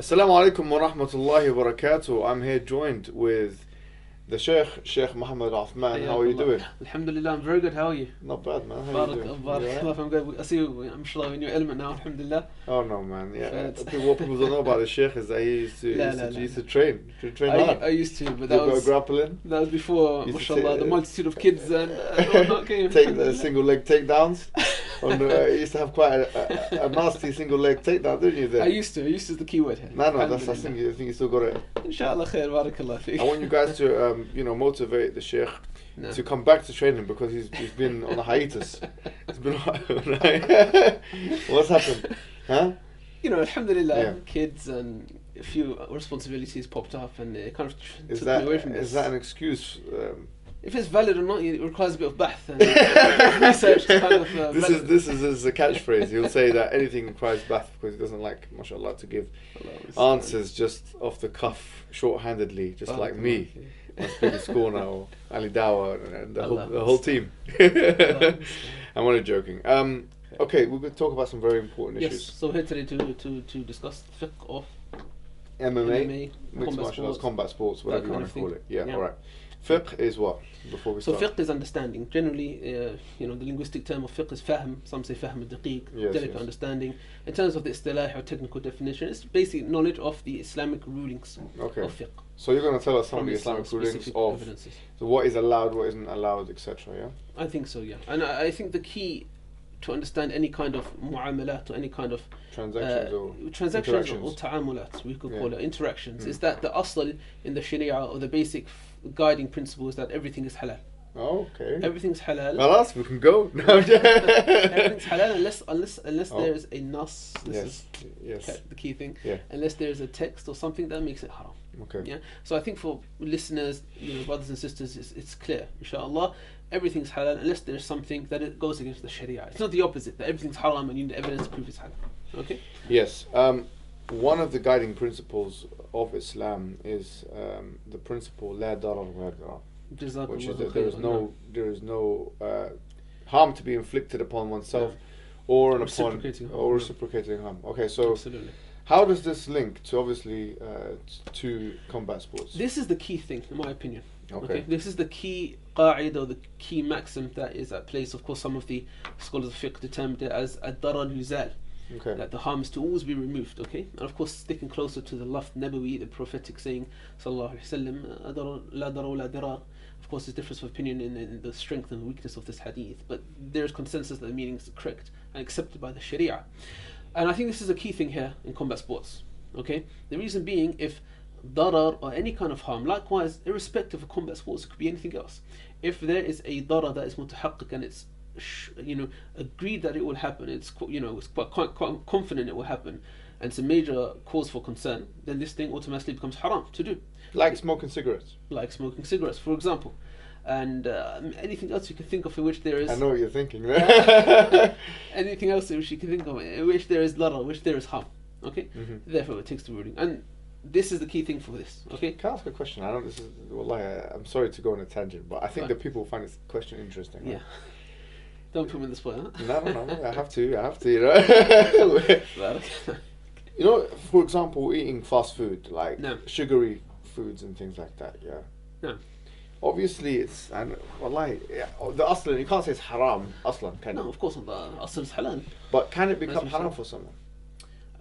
Assalamu alaikum wa rahmatullahi wa barakatuh. I'm here joined with the Sheikh Mohammed Osman. How are you doing? Alhamdulillah, I'm very good. How are you? Not bad, man. How are you doing? Barakallah, I'm good. I see you, I'm sure in your element now, alhamdulillah. Oh no, man. Yeah. What people don't know about the Sheikh is that he used to train hard. I used to, but that was grappling. That was before, mashallah, the multitude of kids and whatnot came. Take the single leg takedowns. You used to have quite a nasty single leg takedown, didn't you? There. I used to. Is the key word here. No, I think you still got it. Inshallah, khair, barakallah fiqh. I want you guys to motivate the Sheikh to come back to training because he's been on a hiatus. It's been what's happened? Huh? Alhamdulillah, kids and a few responsibilities popped up and it kind of took me away from this. Is that an excuse? If it's valid or not, it requires a bit of bahth and research. This is a catchphrase. He'll say that anything requires bahth because he doesn't like, mashallah, to give answers just off the cuff, short-handedly, just like me. I'm speaking school now, or Ali Dawa and the whole team. I'm only joking. Okay, we're going to talk about some very important issues. Yes, so we're here today to discuss the fiqh of MMA, mixed martial arts, combat sports, whatever you want to call it. Yeah, all right. Fiqh is what? Before we start. So fiqh is understanding. Generally, the linguistic term of fiqh is fahm. Some say fahm al-daqiq, delicate understanding. In terms of the istilah or technical definition, it's basically knowledge of the Islamic rulings of fiqh. So you're going to tell us some of the Islamic rulings of evidences. So what is allowed, what isn't allowed, etc. Yeah. I think so. Yeah, and I think the key to understand any kind of mu'amalat or any kind of transactions or ta'amulat, we could call it interactions, is that the asl in the sharia or the basic guiding principle is that everything is halal. Oh, okay. Everything's halal. Khalas, we can go. Everything's halal unless there is a nas. This is the key thing. Yeah. Unless there is a text or something that makes it haram. Okay. Yeah. So I think for listeners, brothers and sisters, it's clear, inshallah. Everything's halal unless there's something that it goes against the sharia. It's not the opposite, that everything's haram and you need evidence to prove it's halal. Okay? Yes. One of the guiding principles of Islam is the principle la darar wa dirar, which is that there is no harm to be inflicted upon oneself or reciprocating harm. Okay, so absolutely. How does this link to obviously to combat sports? This is the key thing, in my opinion. Okay. This is the key qa'id or the key maxim that is at place. Of course, some of the scholars of fiqh determined it as ad-darar yuzal. Okay. That the harm is to always be removed. Okay, and of course, sticking closer to the lafz nabawi, the prophetic saying, sallallahu alaihi wasallam, la darar wa la dirar. Of course, there's difference of opinion in the strength and weakness of this hadith, but there is consensus that the meaning is correct and accepted by the sharia. And I think this is a key thing here in combat sports. Okay, the reason being, if darar or any kind of harm, likewise, irrespective of combat sports, it could be anything else. If there is a darar that is mutahaqqiq and it's agreed that it will happen, it's quite confident it will happen, and it's a major cause for concern, then this thing automatically becomes haram to do. Like smoking cigarettes. Like smoking cigarettes, for example. And anything else you can think of in which there is... I know what you're thinking. Anything else in which you can think of in which there is darar, which there is harm. Okay? Mm-hmm. Therefore it takes the ruling. And this is the key thing for this. Okay? Can I ask a question? I know this is... I'm sorry to go on a tangent, but I think that people find this question interesting. Right? Yeah. Don't put me in the spot, huh? No. I have to, for example, eating fast food, like sugary foods and things like that, yeah? No. Obviously, it's... the aslan, you can't say it's haram, aslan, can you? No, of course not. The aslan is halal. But can it become haram for someone?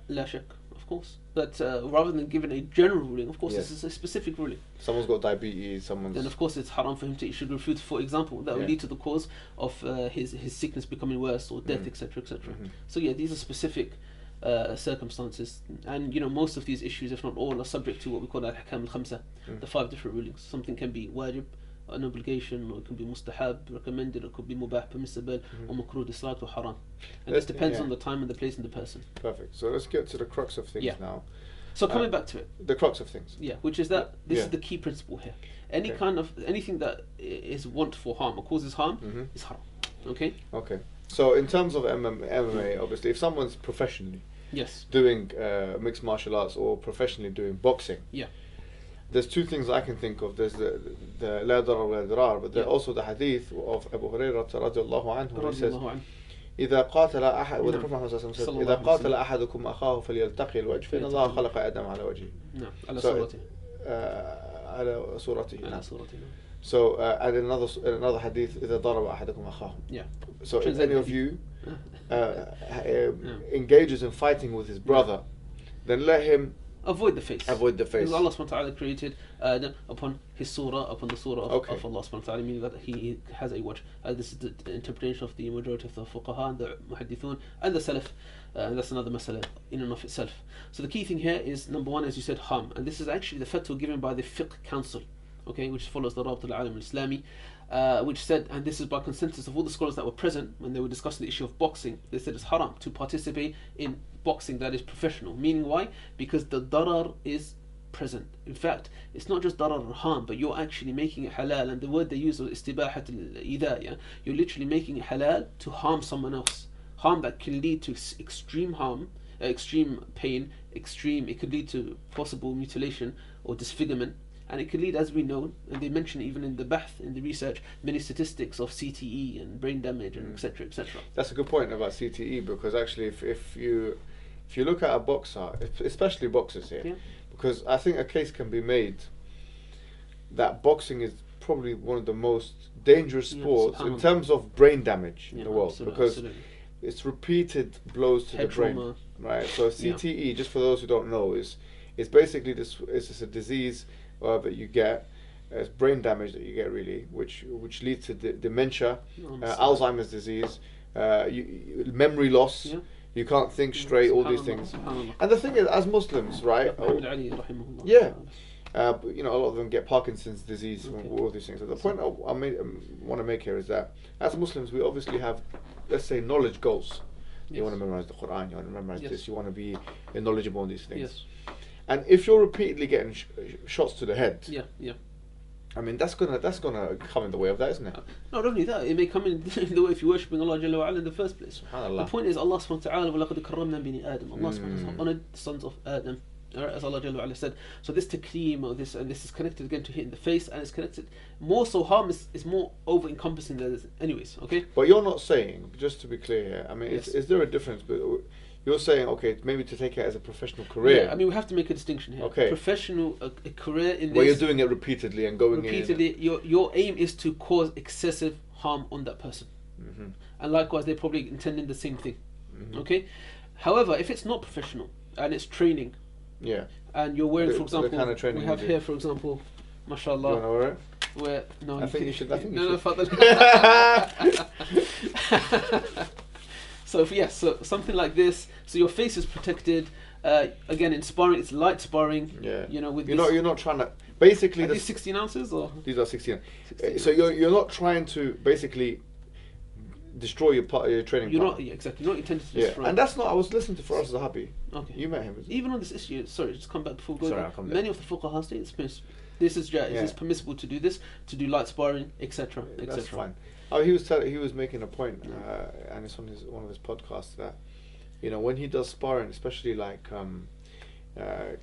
La shak, of course. But rather than giving a general ruling, of course, this is a specific ruling. Someone's got diabetes, Then of course it's haram for him to eat sugary food, for example. That will lead to the cause of his sickness becoming worse or death, etc., etc. So yeah, these are specific circumstances, and most of these issues, if not all, are subject to what we call al-ahkam al-khamsa, the 5 different rulings. Something can be wajib, an obligation, or it can be mustahab, recommended, or it could be mubah, permissible, or makruh, disliked, or haram. And this depends on the time and the place and the person. Perfect. So let's get to the crux of things now. So coming back to it, the crux of things. Yeah, which is that this is the key principle here. Anything that is want for harm or causes harm is haram. Okay. Okay. So in terms of MMA, obviously, if someone's professionally doing mixed martial arts or professionally doing boxing, there's 2 things I can think of. There's the la darar wa dirar, but there's also the hadith of Abu Hurairah radiallahu anhu. He says, إذا قاتل أحد نعم. the Prophet Muhammad said صلى الله إذا عليه قاتل وسلم. أحدكم أخاه فليلتقي الوجه فإن الله خلق آدم على وجهه. نعم على So, صورته. على صورته. على صورته. So and another hadith إذا ضرب أحدكم أخاه. Yeah. So if any of you Yeah. engages in fighting with his brother, then let him Avoid the face. avoid the face. Because Allah subhanahu wa ta'ala created Adam upon his surah, upon the surah of Allah subhanahu wa ta'ala, meaning that he has a wajh. This is the interpretation of the majority of the fuqaha and the muhaddithun and the salaf. And that's another masala in and of itself. So the key thing here is, number one, as you said, harm. And this is actually the fatwa given by the Fiqh Council, okay, which follows the Rabt al-Alam al-Islami, which said, and this is by consensus of all the scholars that were present when they were discussing the issue of boxing, they said it's haram to participate in boxing that is professional. Meaning why? Because the darar is present. In fact, it's not just darar or harm, but you're actually making it halal. And the word they use is istibahat al-idaya. You're literally making it halal to harm someone else. Harm that can lead to extreme harm, extreme pain, it could lead to possible mutilation or disfigurement. And it could lead, as we know, and they mention even in the bahth, in the research, many statistics of CTE and brain damage and etc. etc. That's a good point about CTE, because actually if you look at a boxer, especially boxers here, Yeah. because I think a case can be made that boxing is probably one of the most dangerous sports in terms of brain damage in the world, because it's repeated blows to Head the brain, trauma. right? So CTE, just for those who don't know, is basically it's a disease that you get. It's brain damage that you get, really, which leads to dementia, Alzheimer's disease, memory loss. Yeah. You can't think straight, all these things. And the thing is, as Muslims, right? Yeah. You know, a lot of them get Parkinson's disease, all these things. So the point I want to make here is that as Muslims, we obviously have, let's say, knowledge goals. You want to memorize the Quran, you want to memorize this, you want to be knowledgeable on these things. Yes. And if you're repeatedly getting shots to the head, Yeah. I mean, that's gonna come in the way of that, isn't it? Not only that, it may come in the way if you're worshipping Allah Jalla wa Ala in the first place. SubhanAllah. The point is, Allah subhanahu wa ta'ala, وَلَقَدْ كَرَّمْنَا بِنِي آدَمَ. Allah subhanahu wa ta'ala honored the sons of Adam. Alright, as Allah Jalla wa Ala said. So this takreem, or this is connected again to hitting the face, and it's connected more so harm is more over encompassing than this anyways, okay? But you're not saying, just to be clear here, I mean, Yes. is there a difference? But you're saying, okay, maybe to take it as a professional career. Yeah, I mean, we have to make a distinction here. Okay. Professional, a career in this. Where you're doing it repeatedly and going repeatedly, your aim is to cause excessive harm on that person. And likewise, they're probably intending the same thing. Okay? However, if it's not professional and it's training, yeah, and you're wearing, for example, the kind of training we have you do. here, for example, Do you mashallah, want to wear it? where no, I think you should. I think you no, should. Fadl. So so something like this, so your face is protected. Again, in sparring, it's light sparring. Yeah. You know, with you're not trying to basically. Are these 16 ounces or? These are 16. 16 So you're not trying to basically destroy your training. You're partner. not exactly. You're not intended to Yeah, destroy. and that's not. I was listening to Faraz Zahabi. Okay. You met him. Even on this issue, sorry, just come back before we go. Sorry, there. I'll come there. Many of the fuqaha state it's permissible. This is jaiz. Yeah. It's permissible to do this, to do light sparring, etc. That's etc. fine. Oh, he was making a point, and it's on one of his podcasts that, you know, when he does sparring, especially like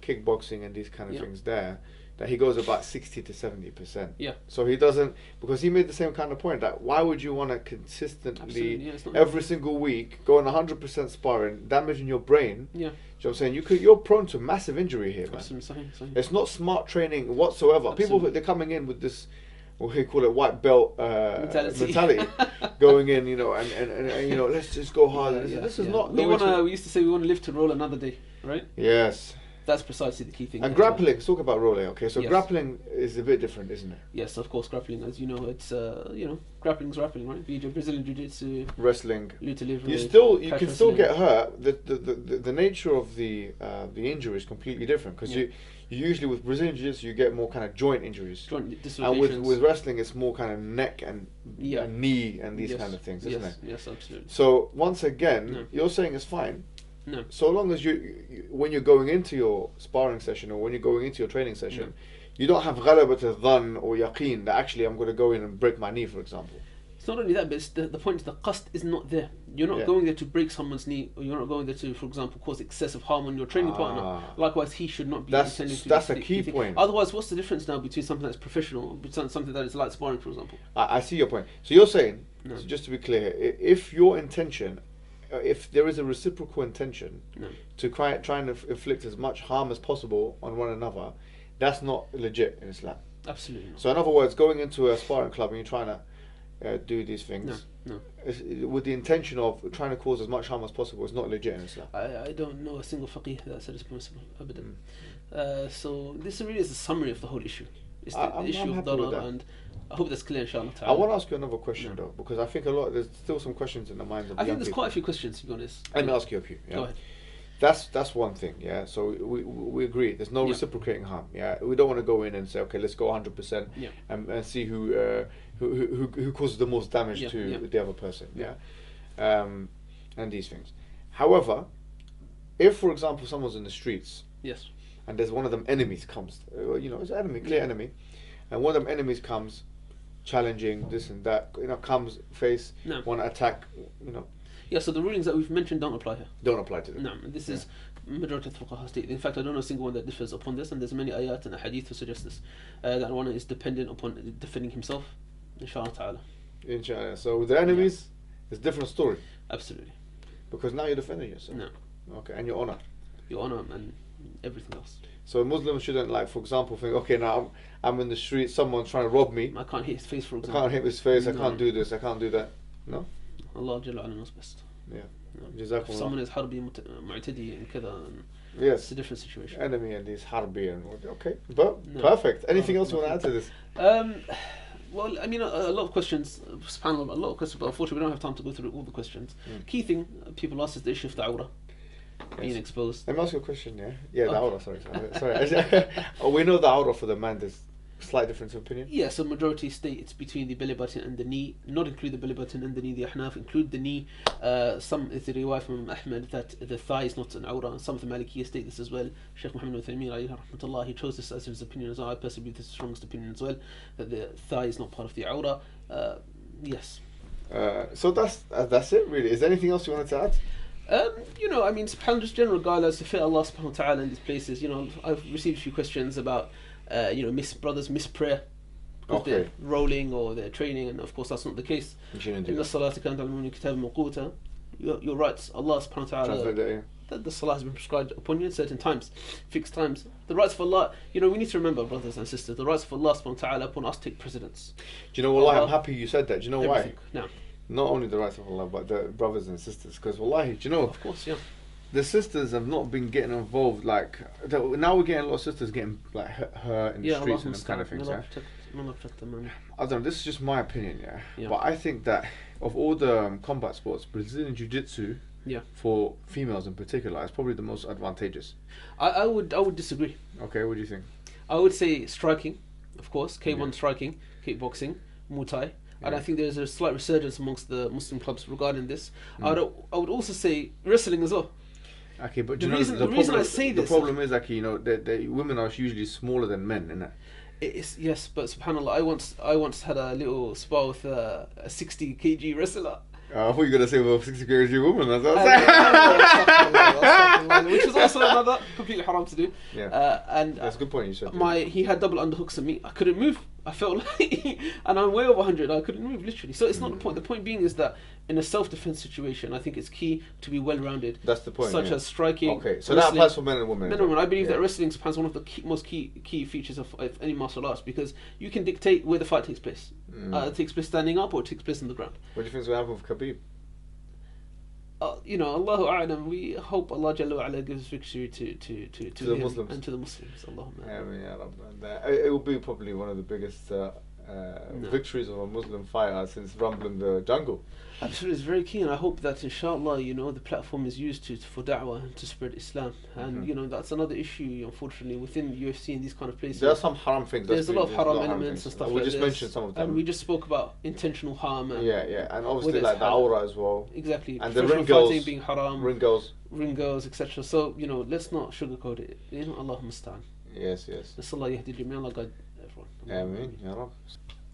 kickboxing and these kind of things, that he goes about 60 to 70%. Yeah. So he doesn't, because he made the same kind of point that why would you want to consistently Absolutely, it's not every single week go on 100% sparring, damaging your brain? Yeah. Do you know what I'm saying? You're prone to massive injury here, man. Absolutely. Sahih. It's not smart training whatsoever. Absolutely. People, they're coming in with this, what we call it, white belt Mentality. going in, you know, and you know, let's just go hard. This is not. We used to say we want to live to roll another day, right? Yes. That's precisely the key thing. And grappling. Let's talk about rolling. Okay, so Yes. grappling is a bit different, isn't it? Yes, of course, grappling. As you know, it's grappling's grappling, right? Brazilian jiu-jitsu, Wrestling. luta livre. You catch can still wrestling. get hurt. The nature of the injury is completely different, because you usually with Brazilian jiu-jitsu you get more kind of joint injuries. Joint And dislocations. with wrestling, it's more kind of neck and knee and these kind of things, isn't it? Yes, absolutely. So once again, you're saying it's fine. No. So long as you when you're going into your sparring session or when you're going into your training session, you don't have ghalabat al-dhann or yaqeen that actually I'm going to go in and break my knee, for example. It's not only that, but it's the point is the qasd is not there. You're not going there to break someone's knee, or you're not going there to, for example, cause excessive harm on your training partner. Likewise, he should not be intending to. That's a key point. Otherwise, what's the difference now between something that's professional, something that is light sparring, for example? I see your point. So you're saying, so just to be clear, if your intention, if there is a reciprocal intention to try and inflict as much harm as possible on one another, that's not legit in Islam. Absolutely not. So in other words, going into a sparring club and you're trying to do these things with the intention of trying to cause as much harm as possible is not legit in Islam. I don't know a single faqih that said it's permissible. So this really is a summary of the whole issue. It's the issue of darar, and I hope that's clear, inshallah. I want to ask you another question though, because I think there's still some questions in the minds of I think young there's people. quite a few questions, to be honest. Let me ask you a few. Go ahead. That's one thing, yeah. So we agree. There's no reciprocating harm, yeah. We don't want to go in and say, okay, let's go 100%, and see who causes the most damage to the other person, and these things. However, if, for example, someone's in the streets, and there's one of them enemies comes, it's an enemy, clear enemy, and one of them enemies comes, challenging this and that, comes face, want to attack, Yeah, so the rulings that we've mentioned don't apply here. Don't apply to them. No, this is majority of the fuqaha state. In fact, I don't know a single one that differs upon this, and there's many ayat and hadith to suggest this. That one is dependent upon defending himself, inshallah ta'ala. Inshallah. So with the enemies, it's a different story. Absolutely. Because now you're defending yourself. No. Okay, and your honor. Your honor and everything else. So Muslims shouldn't, like, for example, think, okay, now I'm in the street, someone's trying to rob me. I can't hit his face, for example. I can't hit his face, I can't do this, I can't do that. No? Allah Jalla Ala knows best. Yeah. If someone is harbi mu'tadi and kada, yes, it's a different situation. Enemy and these harbi and okay, but perfect. Anything else you want to add to this? Well, I mean, a lot of questions, subhanAllah, a lot of questions, but unfortunately we don't have time to go through all the questions. Key thing people ask is the issue of the awrah being exposed. Let me ask you a question, the awrah, sorry. We know the awrah for the man, there's slight difference of opinion. Yeah, so majority state it's between the belly button and the knee, not include the belly button and the knee. The Ahnaf include the knee. Some is the riwayah from Ahmed that the thigh is not an awrah. Some of the Malikiyya state this as well. Sheikh Mohammed alayhi rahmatullah, he chose this as his opinion as well. I personally believe this is the strongest opinion as well, that the thigh is not part of the awrah. Yes. So that's it really. Is there anything else you wanted to add? I mean, subhanAllah, just general guidelines to fit Allah subhanahu wa ta'ala in these places. I've received a few questions about brothers miss prayer because they're rolling or they're training, and of course that's not the case. You're right, Allah subhanahu wa ta'ala, that the salah has been prescribed upon you at certain times, fixed times. The rights of Allah, we need to remember, brothers and sisters, the rights of Allah subhanahu wa ta'ala upon us take precedence. Do you know wallahi, I'm happy you said that. Do you know why? No. Not only the rights of Allah, but the brothers and sisters, because wallahi, do you know, of course, the sisters have not been getting involved. Like now, we're getting a lot of sisters getting like hurt in the streets and them kind of things. I don't know. This is just my opinion, but I think that of all the combat sports, Brazilian Jiu-Jitsu, for females in particular, is probably the most advantageous. I would disagree. Okay, what do you think? I would say striking, of course, K1 striking, kickboxing, Muay Thai. And I think there's a slight resurgence amongst the Muslim clubs regarding this. I would also say wrestling as well. Okay, but the reason I say this, the problem is, the women are usually smaller than men, isn't it? It's, yes, but subhanAllah, I once had a little spar with a 60 kg wrestler. I thought you were going to say, well, 60 kg woman. That's what I which is also another completely haram to do. Yeah, and that's a good point you said. He had double underhooks on me. I couldn't move. I felt like, and I'm way over 100. I couldn't move literally. So it's not the point. The point being is that in a self-defense situation, I think it's key to be well-rounded. That's the point. Such as striking. Okay, so that applies for men and women. Men and women. I believe that wrestling is one of the most key features of any martial arts, because you can dictate where the fight takes place. It takes place standing up or it takes place on the ground. What do you think is going to happen with Khabib? Allahu A'lam, we hope Allah Jalla wa Ala gives victory to the him Muslims and to the Muslims. Allahumma. It will be probably one of the biggest victories of a Muslim fighter since rumbling the jungle. Absolutely, it's very key, and I hope that inshallah, the platform is used for da'wah and to spread Islam. And that's another issue, unfortunately, within UFC and these kind of places. There are some haram things. There's a lot of haram elements and stuff. We just mentioned some of them. And we just spoke about intentional harm. And and obviously like the awrah as well. Exactly. And the ring girls being haram. Ring girls, etc. So let's not sugarcoat it. Allahumma musta'an. Yes. Allah yahdi jami', Allah guide everyone. Ameen, ya Rab.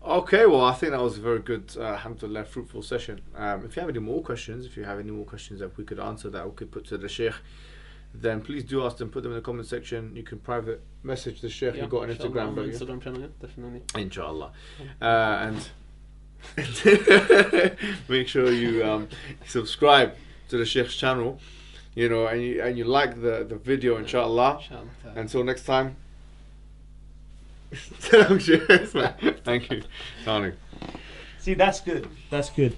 Okay, well, I think that was a very good, alhamdulillah, fruitful session. If you have any more questions, that we could answer, that we could put to the Sheikh, then please do ask them, put them in the comment section. You can private message the Sheikh. You've got an Instagram, don't you? Instagram channel, yeah, definitely. Inshallah. And make sure you subscribe to the Sheikh's channel, and you like the video, inshallah. Until next time. Thank you. See, that's good. Excellent.